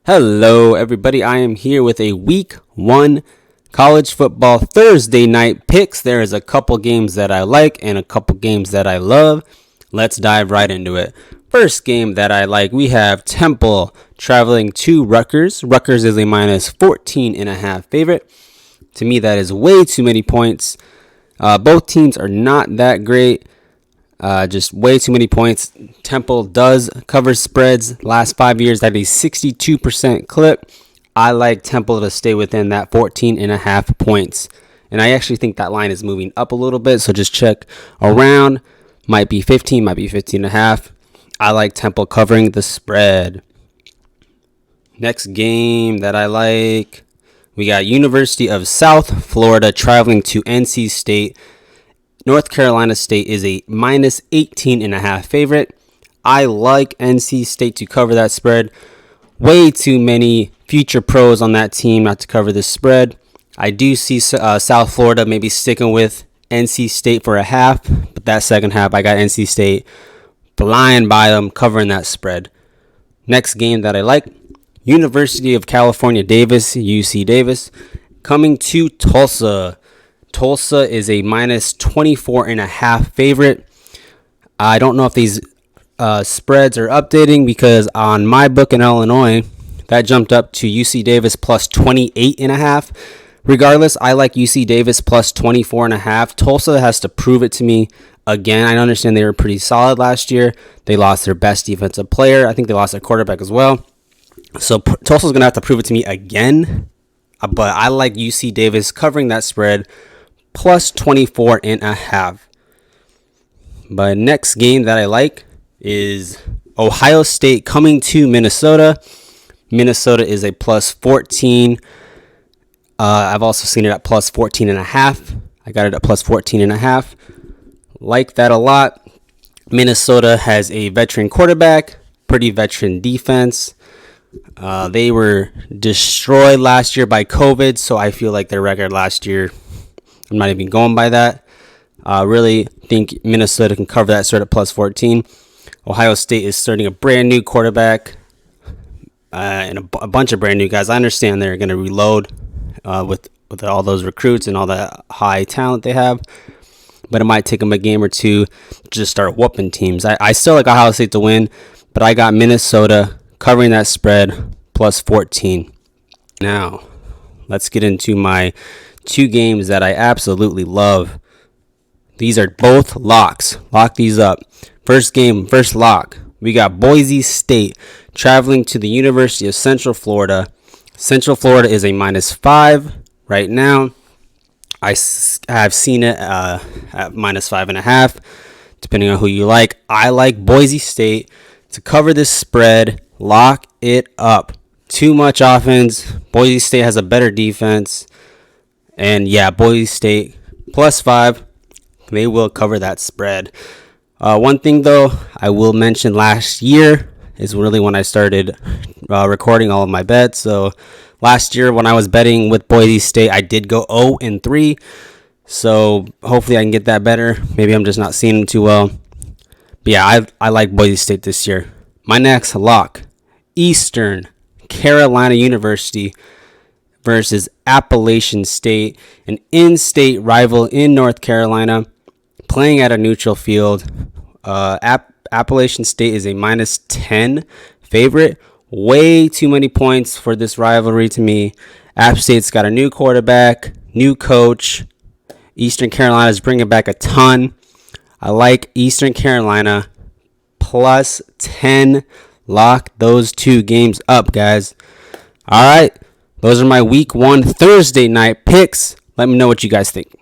Hello, everybody. I am here with a week one college football Thursday night picks. There is a couple games that I like and a couple games that I love. Let's dive right into it. First game that I like, we have Temple traveling to Rutgers. Rutgers is a minus 14.5 favorite. To me, that is way too many points. Both teams are not that great. Just way too many points. Temple does cover spreads. Last 5 years at a 62% clip. I like Temple to stay within that 14.5 points. And I actually think that line is moving up a little bit. So just check around. Might be 15, might be 15.5. I like Temple covering the spread. Next game that I like, we got University of South Florida traveling to NC State. North Carolina State is a minus 18.5 favorite. I like NC State to cover that spread. Way too many future pros on that team not to cover this spread. I do see South Florida maybe sticking with NC State for a half, but that second half I got NC State flying by them, covering that spread. Next game that I like, University of California Davis, UC Davis, coming to Tulsa. Tulsa is a minus 24.5 favorite. I don't know if these spreads are updating because on my book in Illinois, that jumped up to UC Davis plus 28.5. Regardless, I like UC Davis plus 24.5. Tulsa has to prove it to me again. I understand they were pretty solid last year. They lost their best defensive player. I think they lost their quarterback as well. So Tulsa's going to have to prove it to me again. But I like UC Davis covering that spread plus 24.5. But next game that I like is Ohio State coming to Minnesota. Minnesota is a plus 14. I've also seen it at plus 14.5. I got it at plus 14.5. Like that a lot. Minnesota has a veteran quarterback, pretty veteran defense. They were destroyed last year by COVID, so I feel like their record last year, I'm not even going by that. Really think Minnesota can cover that spread at plus 14. Ohio State is starting a brand new quarterback and a bunch of brand new guys. I understand they're going to reload with all those recruits and all that high talent they have, but it might take them a game or two to just start whooping teams. I still like Ohio State to win, but I got Minnesota covering that spread plus 14. Now, let's get into my two games that I absolutely love. These are both locks. Lock these up. First game, first lock. We got Boise State traveling to the University of Central Florida. Central Florida is a minus 5 right now. I have seen it at minus 5.5, depending on who you like. I like Boise State to cover this spread. Lock it up. Too much offense. Boise State has a better defense. And yeah, Boise State plus 5. They will cover that spread. One thing though, I will mention last year is really when I started recording all of my bets. So last year when I was betting with Boise State, I did go 0-3. So hopefully I can get that better. Maybe I'm just not seeing them too well. But yeah, I like Boise State this year. My next lock, Eastern Carolina University versus Appalachian State, an in-state rival in North Carolina, playing at a neutral field. Appalachian State is a minus 10 favorite. Way too many points for this rivalry to me. App State's got a new quarterback, new coach. Eastern Carolina is bringing back a ton. I like Eastern Carolina plus 10. Lock those two games up, guys. All right. Those are my week one Thursday night picks. Let me know what you guys think.